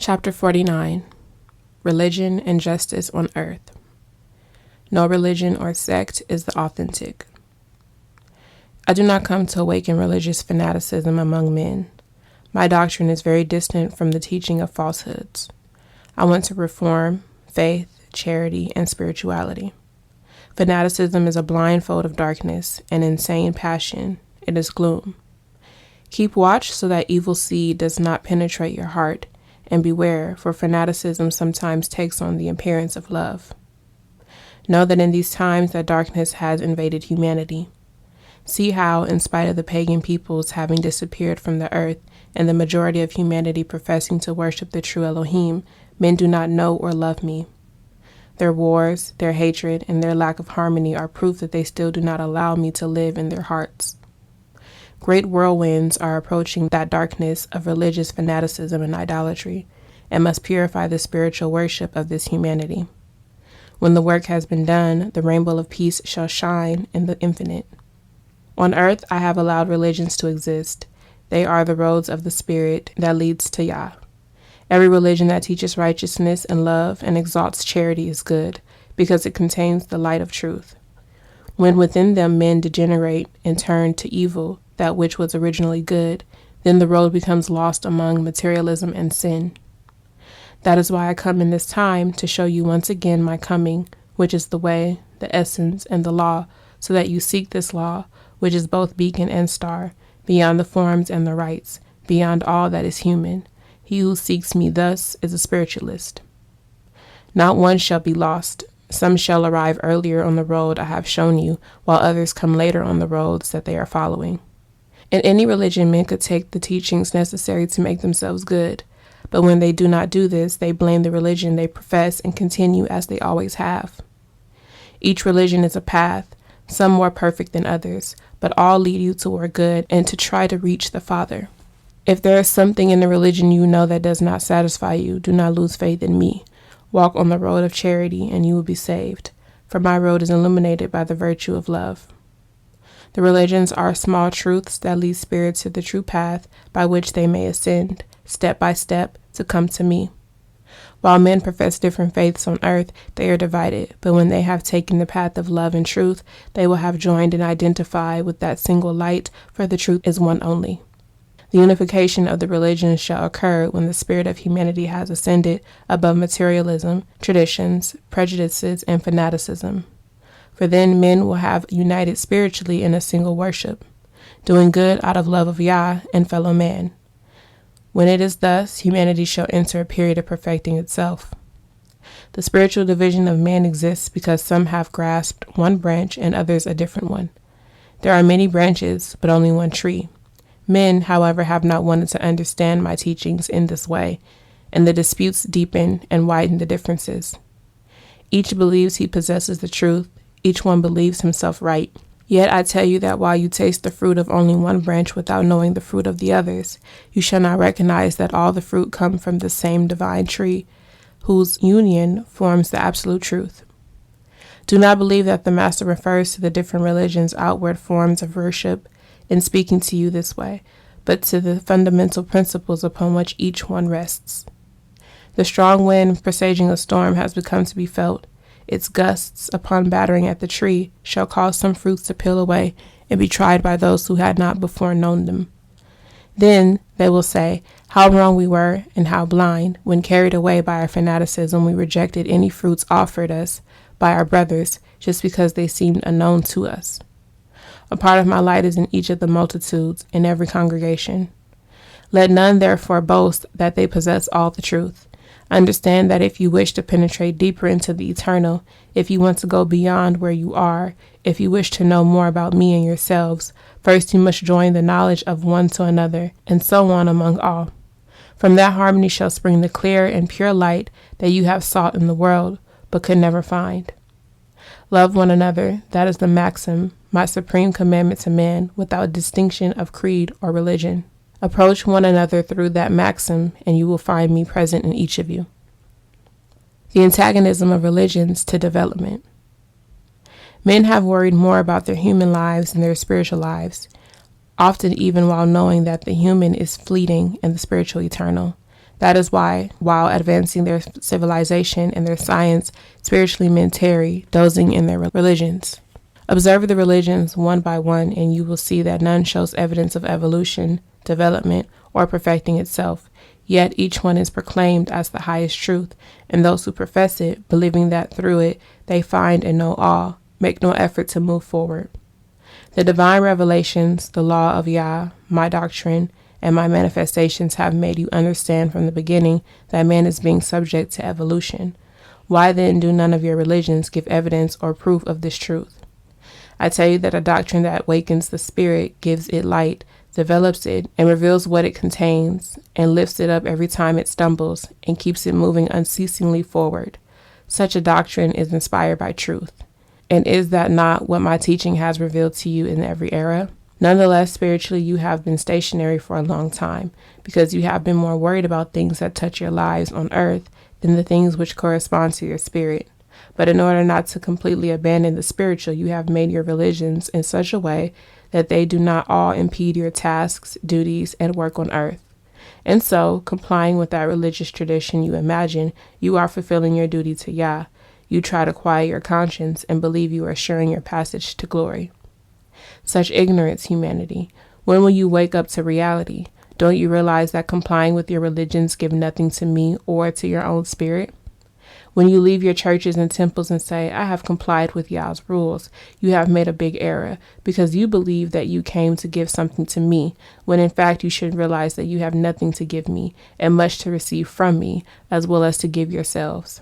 Chapter 49. Religion and Justice on Earth. No religion or sect is the authentic. I do not come to awaken religious fanaticism among men. My doctrine is very distant from the teaching of falsehoods. I want to reform faith, charity, and spirituality. Fanaticism is a blindfold of darkness, an insane passion. It is gloom. Keep watch so that evil seed does not penetrate your heart, and beware, for fanaticism sometimes takes on the appearance of love. Know that in these times that darkness has invaded humanity. See how, in spite of the pagan peoples having disappeared from the earth and the majority of humanity professing to worship the true Elohim, men do not know or love me. Their wars, their hatred, and their lack of harmony are proof that they still do not allow me to live in their hearts. Great whirlwinds are approaching that darkness of religious fanaticism and idolatry, and must purify the spiritual worship of this humanity. When the work has been done, the rainbow of peace shall shine in the infinite. On earth, I have allowed religions to exist. They are the roads of the spirit that leads to Yah. Every religion that teaches righteousness and love and exalts charity is good, because it contains the light of truth. When within them men degenerate and turn to evil, that which was originally good, then the road becomes lost among materialism and sin. That is why I come in this time to show you once again my coming, which is the way, the essence, and the law, so that you seek this law, which is both beacon and star, beyond the forms and the rites, beyond all that is human. He who seeks me thus is a spiritualist. Not one shall be lost. Some shall arrive earlier on the road I have shown you, while others come later on the roads that they are following. In any religion, men could take the teachings necessary to make themselves good, but when they do not do this, they blame the religion they profess and continue as they always have. Each religion is a path, some more perfect than others, but all lead you toward good and to try to reach the Father. If there is something in the religion you know that does not satisfy you, do not lose faith in me. Walk on the road of charity and you will be saved, for my road is illuminated by the virtue of love. The religions are small truths that lead spirits to the true path by which they may ascend, step by step, to come to me. While men profess different faiths on earth, they are divided, but when they have taken the path of love and truth, they will have joined and identified with that single light, for the truth is one only. The unification of the religions shall occur when the spirit of humanity has ascended above materialism, traditions, prejudices, and fanaticism. For then men will have united spiritually in a single worship, doing good out of love of Yah and fellow man. When it is thus, humanity shall enter a period of perfecting itself. The spiritual division of man exists because some have grasped one branch and others a different one. There are many branches, but only one tree. Men, however, have not wanted to understand my teachings in this way, and the disputes deepen and widen the differences. Each believes he possesses the truth. Each one believes himself right. Yet I tell you that while you taste the fruit of only one branch without knowing the fruit of the others, you shall not recognize that all the fruit come from the same divine tree, whose union forms the absolute truth. Do not believe that the Master refers to the different religions' outward forms of worship in speaking to you this way, but to the fundamental principles upon which each one rests. The strong wind presaging a storm has begun to be felt. Its gusts, upon battering at the tree, shall cause some fruits to peel away and be tried by those who had not before known them. Then they will say, how wrong we were and how blind, when carried away by our fanaticism we rejected any fruits offered us by our brothers just because they seemed unknown to us. A part of my light is in each of the multitudes, in every congregation. Let none therefore boast that they possess all the truth. Understand that if you wish to penetrate deeper into the eternal, if you want to go beyond where you are, if you wish to know more about me and yourselves, first you must join the knowledge of one to another, and so on among all. From that harmony shall spring the clear and pure light that you have sought in the world, but could never find. Love one another, that is the maxim, my supreme commandment to man, without distinction of creed or religion. Approach one another through that maxim, and you will find me present in each of you. The antagonism of religions to development. Men have worried more about their human lives than their spiritual lives, often even while knowing that the human is fleeting and the spiritual eternal. That is why, while advancing their civilization and their science, spiritually men tarry, dozing in their religions. Observe the religions one by one, and you will see that none shows evidence of evolution, development, or perfecting itself. Yet each one is proclaimed as the highest truth, and those who profess it, believing that through it they find and know all, make no effort to move forward. The divine revelations, the law of Yah, my doctrine, and my manifestations have made you understand from the beginning that man is being subject to evolution. Why then do none of your religions give evidence or proof of this truth? I tell you that a doctrine that wakens the spirit, gives it light, develops it, and reveals what it contains, and lifts it up every time it stumbles, and keeps it moving unceasingly forward. Such a doctrine is inspired by truth. And is that not what my teaching has revealed to you in every era? Nonetheless, spiritually, you have been stationary for a long time, because you have been more worried about things that touch your lives on earth than the things which correspond to your spirit. But in order not to completely abandon the spiritual, you have made your religions in such a way that they do not all impede your tasks, duties, and work on earth. And so, complying with that religious tradition you imagine, you are fulfilling your duty to Yah. You try to quiet your conscience and believe you are assuring your passage to glory. Such ignorance, humanity. When will you wake up to reality? Don't you realize that complying with your religions give nothing to me or to your own spirit? When you leave your churches and temples and say, I have complied with Yah's rules, you have made a big error, because you believe that you came to give something to me, when in fact you should realize that you have nothing to give me, and much to receive from me, as well as to give yourselves.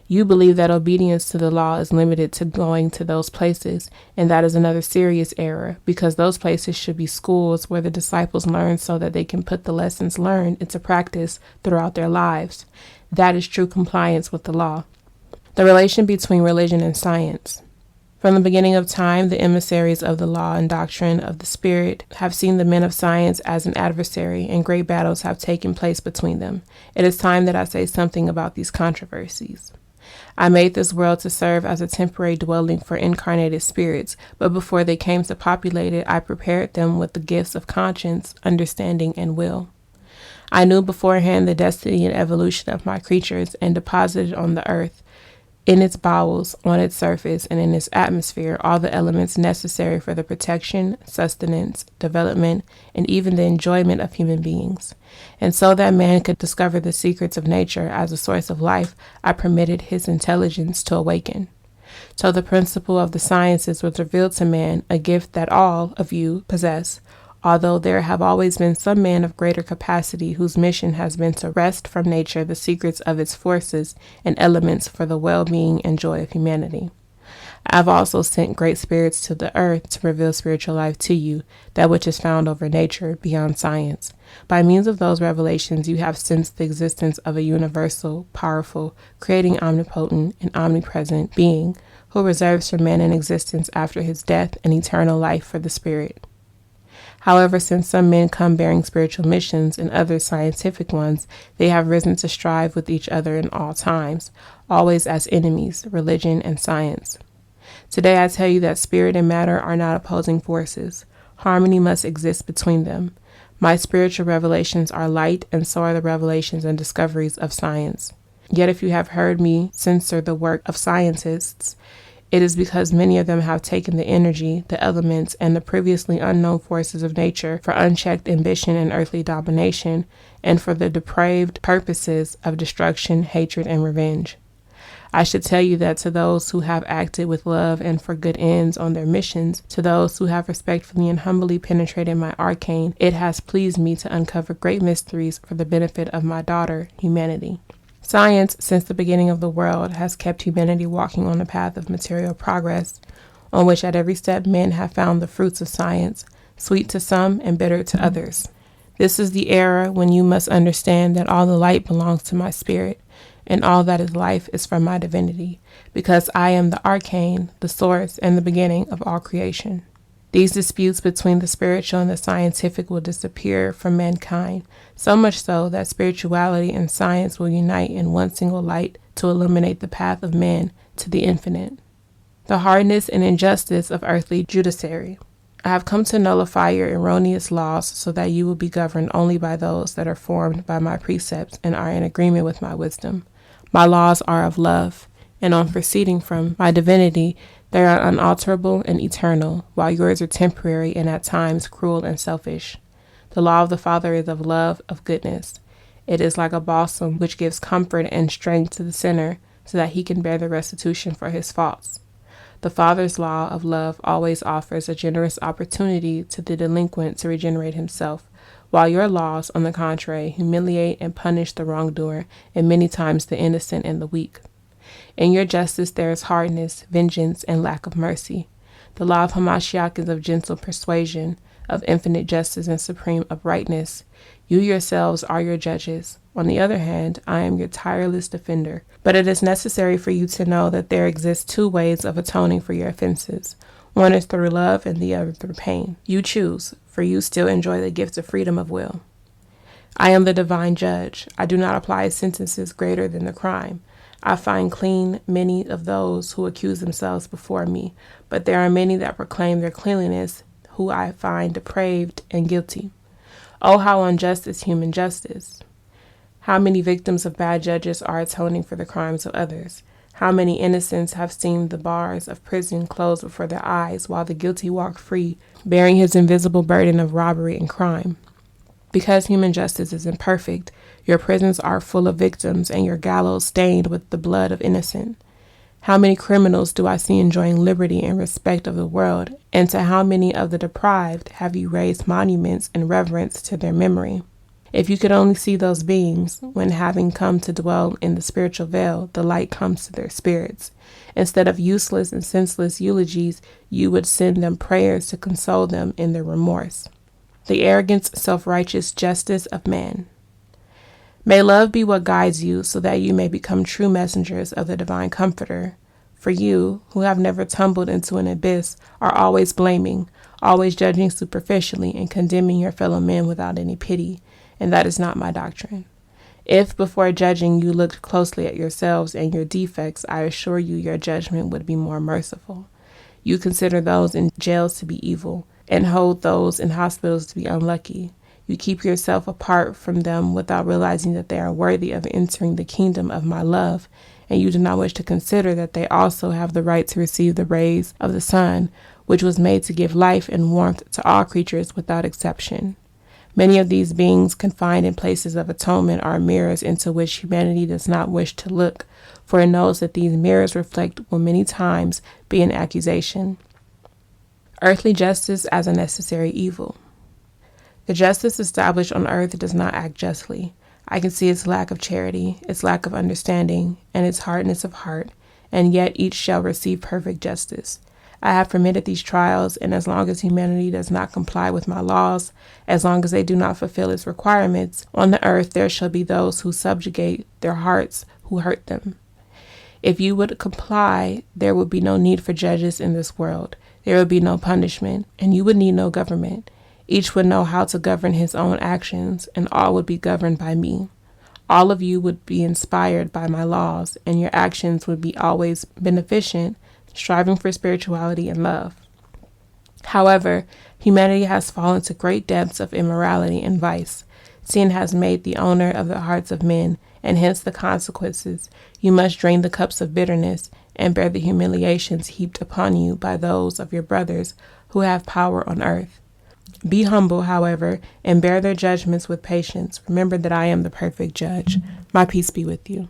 You believe that obedience to the law is limited to going to those places, and that is another serious error, because those places should be schools where the disciples learn so that they can put the lessons learned into practice throughout their lives. That is true compliance with the law. The relation between religion and science. From the beginning of time, the emissaries of the law and doctrine of the Spirit have seen the men of science as an adversary, and great battles have taken place between them. It is time that I say something about these controversies. I made this world to serve as a temporary dwelling for incarnated spirits, but before they came to populate it, I prepared them with the gifts of conscience, understanding, and will. I knew beforehand the destiny and evolution of my creatures, and deposited on the earth, in its bowels, on its surface, and in its atmosphere, all the elements necessary for the protection, sustenance, development, and even the enjoyment of human beings. And so that man could discover the secrets of nature as a source of life, I permitted his intelligence to awaken. So the principle of the sciences was revealed to man, a gift that all of you possess, although there have always been some men of greater capacity whose mission has been to wrest from nature the secrets of its forces and elements for the well-being and joy of humanity. I have also sent great spirits to the earth to reveal spiritual life to you, that which is found over nature, beyond science. By means of those revelations, you have sensed the existence of a universal, powerful, creating, omnipotent, and omnipresent being who reserves for man an existence after his death and eternal life for the spirit. However, since some men come bearing spiritual missions and others scientific ones, they have risen to strive with each other in all times, always as enemies, religion and science. Today I tell you that spirit and matter are not opposing forces. Harmony must exist between them. My spiritual revelations are light, and so are the revelations and discoveries of science. Yet if you have heard me censor the work of scientists, it is because many of them have taken the energy, the elements, and the previously unknown forces of nature for unchecked ambition and earthly domination, and for the depraved purposes of destruction, hatred, and revenge. I should tell you that to those who have acted with love and for good ends on their missions, to those who have respectfully and humbly penetrated my arcane, it has pleased me to uncover great mysteries for the benefit of my daughter, humanity. Science, since the beginning of the world, has kept humanity walking on the path of material progress, on which at every step men have found the fruits of science, sweet to some and bitter to others. This is the era when you must understand that all the light belongs to my spirit, and all that is life is from my divinity, because I am the arcane, the source, and the beginning of all creation. These disputes between the spiritual and the scientific will disappear from mankind, so much so that spirituality and science will unite in one single light to illuminate the path of men to the infinite. The hardness and injustice of earthly judiciary. I have come to nullify your erroneous laws so that you will be governed only by those that are formed by my precepts and are in agreement with my wisdom. My laws are of love, and on proceeding from my divinity, they are unalterable and eternal, while yours are temporary and at times cruel and selfish. The law of the Father is of love, of goodness. It is like a balsam which gives comfort and strength to the sinner so that he can bear the restitution for his faults. The Father's law of love always offers a generous opportunity to the delinquent to regenerate himself, while your laws, on the contrary, humiliate and punish the wrongdoer and many times the innocent and the weak. In your justice there is hardness, vengeance, and lack of mercy. The law of Hamashiach is of gentle persuasion, of infinite justice and supreme uprightness. You yourselves are your judges. On the other hand, I am your tireless defender. But it is necessary for you to know that there exist two ways of atoning for your offenses. One is through love and the other through pain. You choose, for you still enjoy the gift of freedom of will. I am the divine judge. I do not apply sentences greater than the crime. I find clean many of those who accuse themselves before me, but there are many that proclaim their cleanliness, who I find depraved and guilty. Oh, how unjust is human justice! How many victims of bad judges are atoning for the crimes of others? How many innocents have seen the bars of prison closed before their eyes, while the guilty walk free, bearing his invisible burden of robbery and crime? Because human justice is imperfect, your prisons are full of victims and your gallows stained with the blood of innocent. How many criminals do I see enjoying liberty and respect of the world, and to how many of the deprived have you raised monuments in reverence to their memory? If you could only see those beings, when having come to dwell in the spiritual veil, the light comes to their spirits. Instead of useless and senseless eulogies, you would send them prayers to console them in their remorse. The arrogant, self-righteous justice of man. May love be what guides you so that you may become true messengers of the divine comforter. For you, who have never tumbled into an abyss, are always blaming, always judging superficially and condemning your fellow men without any pity, and that is not my doctrine. If before judging you looked closely at yourselves and your defects, I assure you your judgment would be more merciful. You consider those in jails to be evil, and hold those in hospitals to be unlucky. You keep yourself apart from them without realizing that they are worthy of entering the kingdom of my love, and you do not wish to consider that they also have the right to receive the rays of the sun, which was made to give life and warmth to all creatures without exception. Many of these beings confined in places of atonement are mirrors into which humanity does not wish to look, for it knows that these mirrors reflect will many times be an accusation. Earthly justice as a necessary evil. The justice established on earth does not act justly. I can see its lack of charity, its lack of understanding, and its hardness of heart, and yet each shall receive perfect justice. I have permitted these trials, and as long as humanity does not comply with my laws, as long as they do not fulfill its requirements, on the earth there shall be those who subjugate their hearts who hurt them. If you would comply, there would be no need for judges in this world. There would be no punishment, and you would need no government. Each would know how to govern his own actions, and all would be governed by me. All of you would be inspired by my laws, and your actions would be always beneficent, striving for spirituality and love. However, humanity has fallen to great depths of immorality and vice. Sin has made the owner of the hearts of men, and hence the consequences. You must drain the cups of bitterness and bear the humiliations heaped upon you by those of your brothers who have power on earth. Be humble, however, and bear their judgments with patience. Remember that I am the perfect judge. My peace be with you.